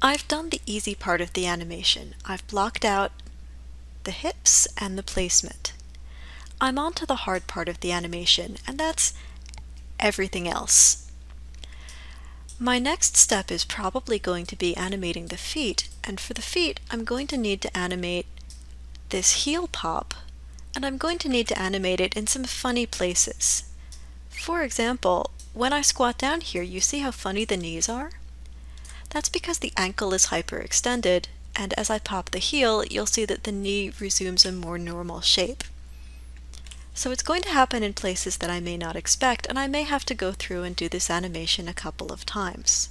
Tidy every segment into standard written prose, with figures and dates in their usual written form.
I've done the easy part of the animation. I've blocked out the hips and the placement. I'm on to the hard part of the animation, and that's everything else. My next step is probably going to be animating the feet, and for the feet I'm going to need to animate this heel pop, and I'm going to need to animate it in some funny places. For example, when I squat down here, you see how funny the knees are? That's because the ankle is hyperextended, and as I pop the heel, you'll see that the knee resumes a more normal shape. So it's going to happen in places that I may not expect, and I may have to go through and do this animation a couple of times.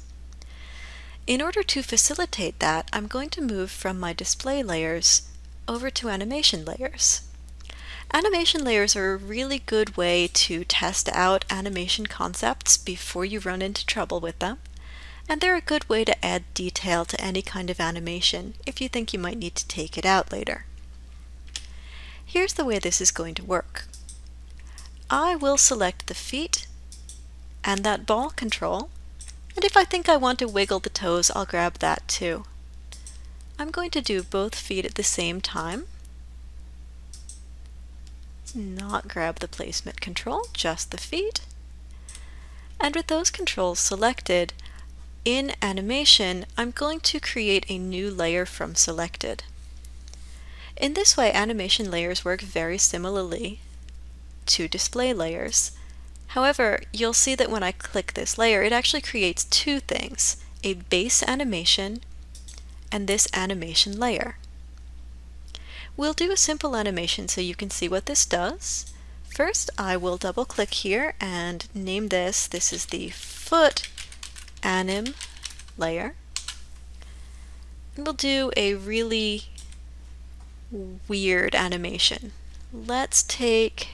In order to facilitate that, I'm going to move from my display layers over to animation layers. Animation layers are a really good way to test out animation concepts before you run into trouble with them, and they're a good way to add detail to any kind of animation if you think you might need to take it out later. Here's the way this is going to work. I will select the feet and that ball control, and if I think I want to wiggle the toes, I'll grab that too. I'm going to do both feet at the same time. Not grab the placement control, just the feet. And with those controls selected, in animation, I'm going to create a new layer from selected. In this way, animation layers work very similarly to display layers. However, you'll see that when I click this layer, it actually creates two things, a base animation and this animation layer. We'll do a simple animation so you can see what this does. First, I will double click here and name this. This is the foot anim layer. And we'll do a really weird animation. Let's take,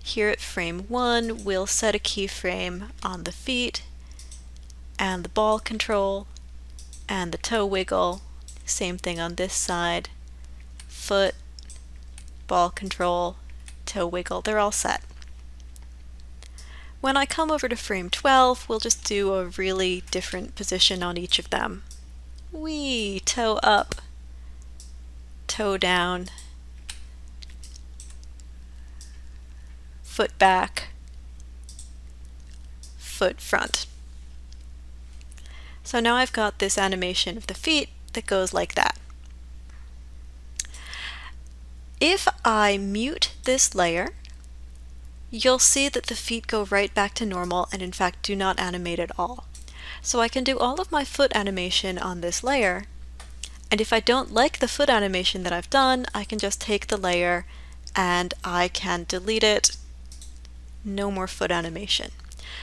here at frame 1, we'll set a keyframe on the feet and the ball control and the toe wiggle. Same thing on this side. Foot, ball control, toe wiggle, they're all set. When I come over to frame 12, we'll just do a really different position on each of them. Wee, toe up, toe down, foot back, foot front. So now I've got this animation of the feet that goes like that. If I mute this layer, you'll see that the feet go right back to normal and in fact do not animate at all. So I can do all of my foot animation on this layer, and if I don't like the foot animation that I've done, I can just take the layer and I can delete it. No more foot animation.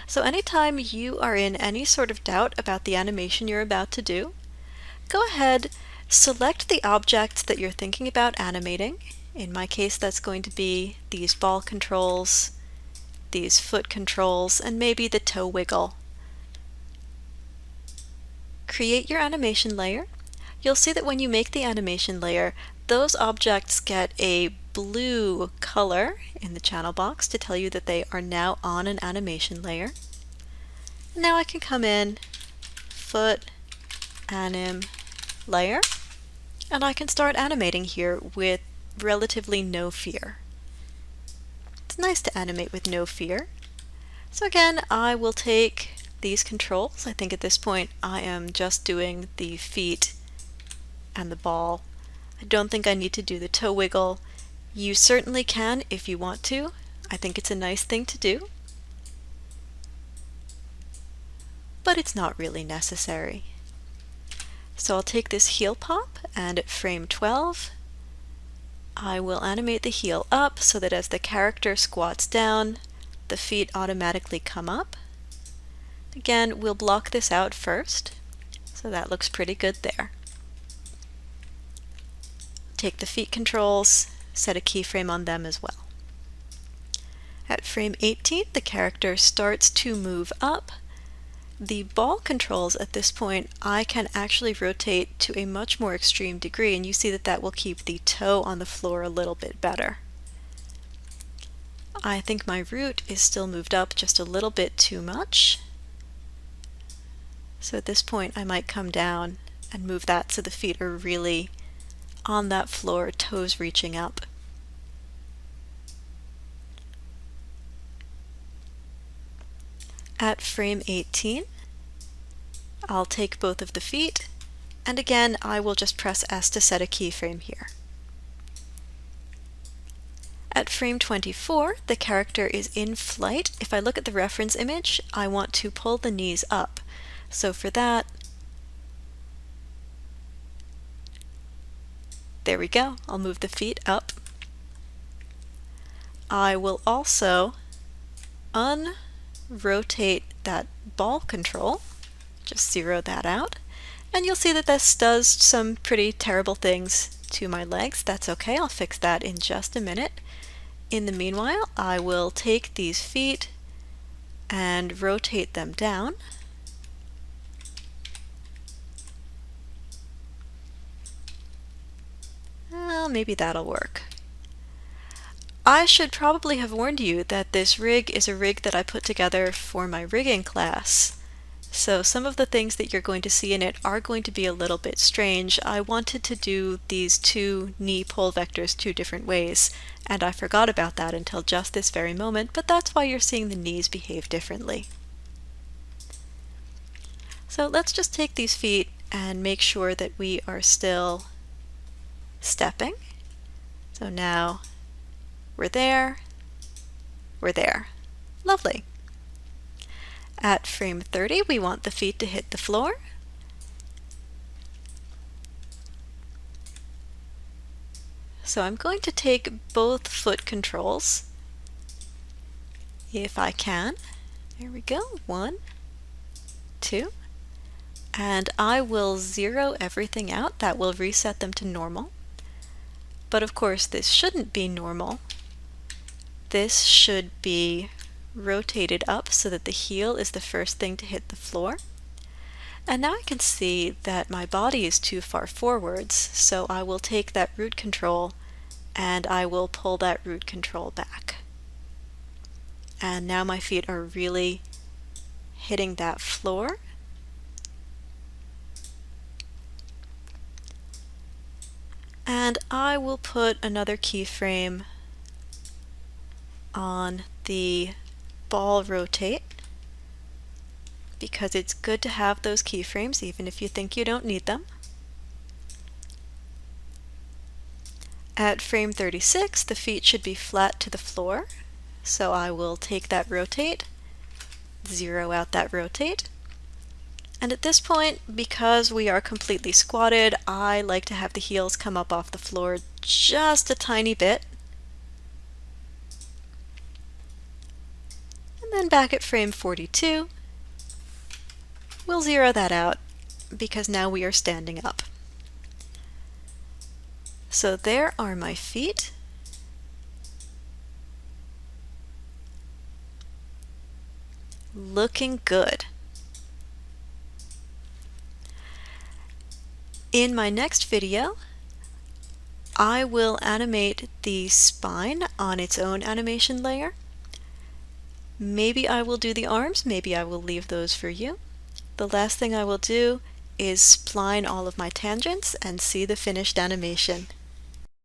So anytime you are in any sort of doubt about the animation you're about to do, go ahead, select the objects that you're thinking about animating. In my case, that's going to be these ball controls, these foot controls, and maybe the toe wiggle. Create your animation layer. You'll see that when you make the animation layer, those objects get a blue color in the channel box to tell you that they are now on an animation layer. Now I can come in, foot, anim, layer, and I can start animating here with relatively no fear. It's nice to animate with no fear. So again, I will take these controls. I think at this point I am just doing the feet and the ball. I don't think I need to do the toe wiggle. You certainly can if you want to. I think it's a nice thing to do, but it's not really necessary. So I'll take this heel pop, and at frame 12, I will animate the heel up so that as the character squats down, the feet automatically come up. Again, we'll block this out first, so that looks pretty good there. Take the feet controls, set a keyframe on them as well. At frame 18, the character starts to move up. The ball controls at this point I can actually rotate to a much more extreme degree, and you see that that will keep the toe on the floor a little bit better. I think my root is still moved up just a little bit too much, So at this point I might come down and move that so the feet are really on that floor, toes reaching up. At frame 18, I'll take both of the feet, and again I will just press S to set a keyframe here. At frame 24, the character is in flight. If I look at the reference image, I want to pull the knees up. So for that, there we go. I'll move the feet up. I will also unrotate that ball control, just zero that out, and you'll see that this does some pretty terrible things to my legs. That's okay, I'll fix that in just a minute. In the meanwhile, I will take these feet and rotate them down. Well, maybe that'll work. I should probably have warned you that this rig is a rig that I put together for my rigging class. So some of the things that you're going to see in it are going to be a little bit strange. I wanted to do these two knee pull vectors two different ways, and I forgot about that until just this very moment, but that's why you're seeing the knees behave differently. So let's just take these feet and make sure that we are still stepping. So now we're there, we're there. Lovely. At frame 30, we want the feet to hit the floor. So I'm going to take both foot controls, if I can. There we go, 1, 2. And I will zero everything out. That will reset them to normal. But of course, this shouldn't be normal. This should be rotated up so that the heel is the first thing to hit the floor. And now I can see that my body is too far forwards, so I will take that root control and I will pull that root control back. And now my feet are really hitting that floor. And I will put another keyframe on the ball rotate, because it's good to have those keyframes even if you think you don't need them. At frame 36, the feet should be flat to the floor, so I will take that rotate, zero out that rotate. And at this point, because we are completely squatted, I like to have the heels come up off the floor just a tiny bit. And then back at frame 42, we'll zero that out because now we are standing up. So there are my feet. Looking good. In my next video, I will animate the spine on its own animation layer. Maybe I will do the arms, maybe I will leave those for you. The last thing I will do is spline all of my tangents and see the finished animation.